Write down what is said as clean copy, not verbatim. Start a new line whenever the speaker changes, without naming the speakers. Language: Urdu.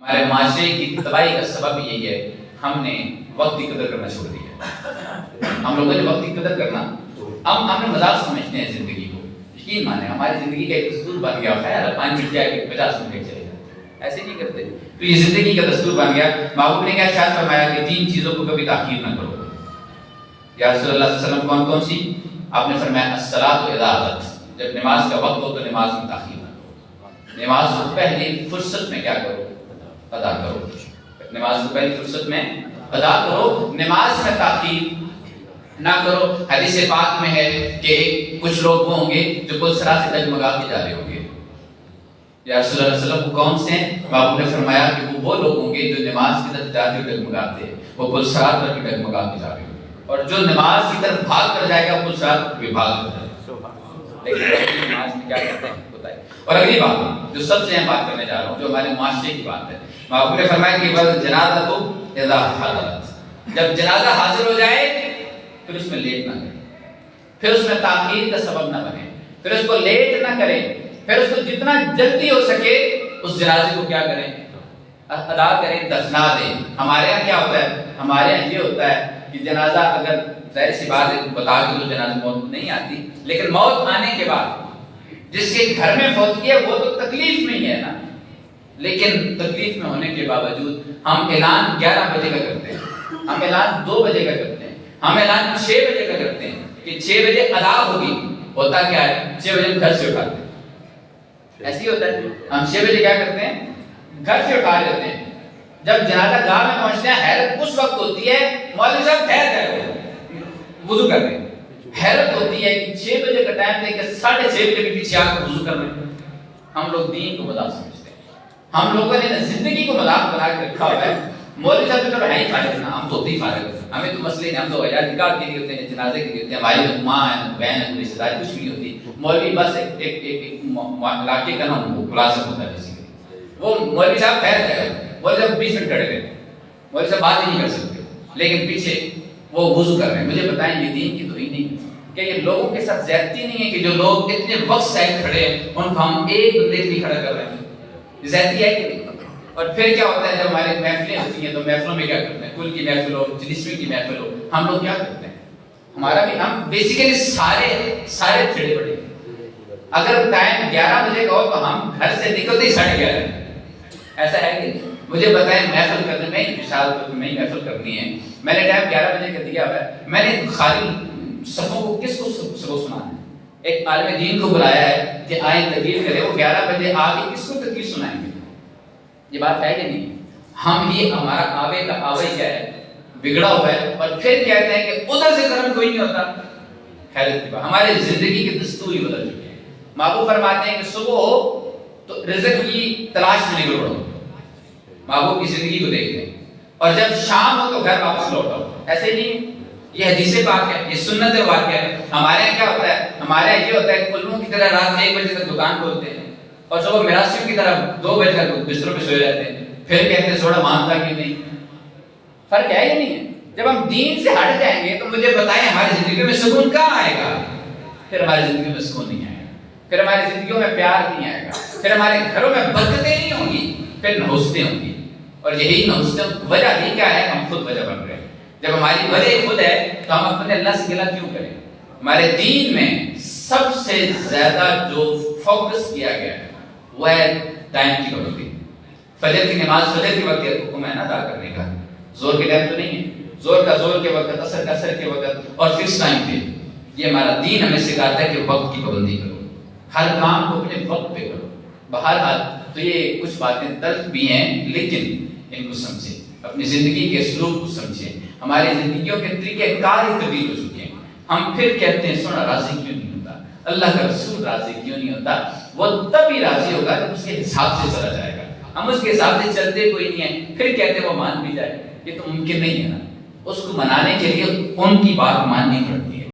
ہمارے معاشرے کی تباہی کا سبب یہی ہے، ہم نے وقت کی قدر کرنا چھوڑ دیا۔ ہم لوگوں نے وقت کی قدر کرنا، ہم نے مذاق سمجھتے ہیں زندگی کو۔ یقین مانے ہماری زندگی کا ایک دستور بن گیا ہے، 5 منٹ جائے کہ 50 منٹ چلے جاتے، ایسے نہیں کرتے۔ تو یہ زندگی کا دستور بن گیا۔ محبوب نے کیا ارشاد فرمایا کہ 3 چیزوں کو کبھی تاخیر نہ کرو۔ یا رسول اللہ صلی اللہ علیہ وسلم کون کون سی؟ آپ نے فرمایا الصلاۃ اذا اذنت، جب نماز کا وقت ہو تو نماز میں تاخیر نہ کرو، نماز کو پہلی فرصت میں کیا کرو؟ ادا کرو، نماز کو پہلی فرصت میں ادا کرو، نماز میں تاخیر نہ کرو۔ حدیث پاک میں ہے کہ کچھ لوگ وہ ہوں گے جو پل صراط سے ڈگمگا کے جا رہے ہوں گے۔ یا رسول اللہ صلی اللہ علیہ وسلم کون سے ہیں؟ آپ نے فرمایا کہ وہ لوگ ہوں گے جو نماز کی طرف جاتے ہوئے ڈگمگاتے ہیں، وہ پل صراط پر بھی ڈگمگا کے جا رہے ہوں گے، اور جو نماز کی طرف بھاگ کر جائے گا پل صراط پر بھی بھاگ کر جائے گا۔ لیکن نماز میں کیا کرتے ہیں بتائیں۔ اور اگلی بات جو سب سے اہم بات کرنے جا رہا ہوں، جو ہمارے معاشرے کی بات ہے، آپ نے فرمایا کہ جنازہ تو اذا حضرت، جب جنازہ حاضر ہو جائے پھر اس میں لیٹ نہ کریں، پھر اس میں تاخیر کا سبب نہ بنے، پھر اس کو لیٹ نہ کریں، پھر اس کو جتنا جلدی ہو سکے اس جنازے کو کیا کریں؟ ادا کریں، دفنا دیں۔ ہمارے یہاں کیا ہوتا ہے؟ ہمارے یہاں یہ ہوتا ہے کہ جنازہ اگر ظاہر سی بات ہے بتا کے تو جنازہ موت نہیں آتی، لیکن موت آنے کے بعد جس کے گھر میں فوت کیا وہ تو تکلیف میں ہی ہے نا، لیکن تکلیف میں ہونے کے باوجود ہم اعلان 11 بجے کا کرتے ہیں، ہم اعلان 2 بجے کا کرتے ہیں، ہم اعلان 6 بجے کا کرتے ہیں کہ 6 بجے ادا ہوگی۔ ہوتا کیا ہے؟ 6 بجے گھر سے اٹھاتے ہیں، ایسے ہی ہوتا ہے۔ ہم 6 بجے کیا کرتے ہیں؟ گھر سے اٹھا لیتے ہیں۔ جب جنازہ گاہ میں پہنچتے ہیں حیرت اس وقت ہوتی ہے، مولوی صاحب ٹھہر گئے وضو کر رہے ہیں، حیرت ہوتی ہے کہ 6 بجے کا ٹائم دے کے 6:30 بجے کے پیچھے آ کر وضو کر رہے ہیں۔ ہم لوگ دین کو مذاق سمجھتے ہیں، ہم لوگوں نے زندگی کو مذاق بنا کے رکھا ہوا ہے۔ مولوی صاحب تو ہے ہی فارغ نا، ہم تو ہوتے ہی فارغ ہیں، ہمیں تو مسئلے نہیں، ہم تو یار نکاح کے لیے ہوتے ہیں، جنازے کے لیے ہوتے ہیں، ہماری ماں ہے بہن ہے رشتہ دار کچھ نہیں ہوتی۔ مولوی بس ایک علاقے کا نام ملازم ہوتا ہے، کسی وہ مولوی صاحب ٹھہر گئے، مولوی صاحب 20 منٹ کھڑے گئے، مولوی صاحب بات ہی نہیں کر سکتے، لیکن پیچھے وہ وضو کر رہے ہیں۔ مجھے بتائیں یہ دین کی توہین نہیں کہ یہ لوگوں کے ساتھ زیادتی نہیں ہے کہ جو لوگ اتنے وقت سے کھڑے ہیں ان کو ہم ایک بندے کے لیے کھڑا کر رہے ہیں؟ زیادتی ہے کہ نہیں؟ اور پھر کیا ہوتا ہے جب ہماری محفلیں ہوتی ہیں تو محفلوں میں کیا کرتے ہیں؟ کل کی محفل ہو، جلسویں کی محفل ہو، ہم لوگ کیا کرتے ہیں؟ ہمارا بھی ہم بیسیکلی سارے چھڑے پڑے ہیں۔ اگر ٹائم 11 بجے کا ہو تو ہم گھر سے نکلتے ہی 11:30، ایسا ہے کہ نہیں؟ مجھے بتائیں محفل کرنے میں مثال میں محفل کرنی ہے، میں نے ٹائم 11 بجے کا دیا ہے، میں نے خالی صفوں کو کس کو سبق سنانا ہے؟ ایک عالم دین کو بلایا ہے کہ آئیں تقریر کرے، وہ 11 بجے آگے کس کو تقریر سنائیں گے؟ یہ بات ہے کہ نہیں؟ ہم ہی ہمارا آوے کا آوے کیا ہے؟ بگڑا ہوا ہے، اور پھر کہتے ہیں کہ ادھر سے کرم کوئی نہیں ہوتا۔ حیرت کی بات، ہمارے زندگی کے دستور ہی بدل چکے ہیں۔ محبوب فرماتے ہیں کہ صبح ہو تو رزق کی تلاش میں نکل پڑو، محبوب کی زندگی کو دیکھ لیں، اور جب شام ہو تو گھر واپس لوٹو۔ ایسے نہیں، یہ حدیث پاک ہے، یہ سنت واقعہ ہے۔ ہمارے یہاں کیا ہوتا ہے؟ ہمارے یہاں یہ ہوتا ہے کلوں کی طرح رات 1 بجے تک دکان کھولتے ہیں اور صبح میراثیوں کی طرح 2 بجے تک بستروں پہ سوئے رہتے ہیں، پھر کہتے ہیں تھوڑا مانتا کیوں نہیں؟ فرق ہے یا نہیں ہے؟ جب ہم دین سے ہٹ جائیں گے تو مجھے بتائیں ہماری زندگی میں سکون کہاں آئے گا؟ پھر ہماری زندگی میں سکون نہیں آئے گا، پھر ہماری زندگیوں میں پیار نہیں آئے گا، پھر ہمارے گھروں میں برکتیں نہیں ہوں گی، پھر نحوستیں ہوں گی۔ اور یہی نحوستیں وجہ ہی کیا ہے؟ ہم خود وجہ بن رہے ہیں۔ جب ہماری وجہ خود ہے تو ہم اپنے اللہ سے گلہ کیوں کریں؟ ہمارے دین میں سب سے زیادہ جو فوکس کیا گیا ہے وہ ہے ٹائم کی پابندی۔ فجر کی نماز فجر کے وقت حکم ہے نا ادا کرنے کا، زور کے ٹائم تو نہیں ہے، زور کا زور کے وقت، اثر کا اثر کے وقت، اور فکس ٹائم پہ۔ یہ ہمارا دین ہمیں سکھاتا ہے کہ وقت کی پابندی کرو، ہر کام کو اپنے وقت پہ کرو۔ بہرحال تو یہ کچھ باتیں تلخ بھی ہیں، لیکن ان کو سمجھیں، اپنی زندگی کے اسلوب کو سمجھیں۔ ہماری زندگیوں کے طریقہ کار ہی تبدیل ہو چکے ہیں۔ ہم پھر کہتے ہیں سونا راضی کیوں نہیں ہوتا، اللہ کا رسول راضی کیوں نہیں ہوتا؟ وہ تب ہی راضی ہوگا جب اس کے حساب سے چلا جائے گا۔ ہم اس کے حساب سے چلتے کوئی نہیں ہے، پھر کہتے ہیں وہ مان بھی جائے، یہ تو ممکن نہیں ہے نا۔ اس کو منانے کے لیے ان کی بات ماننی پڑتی ہے۔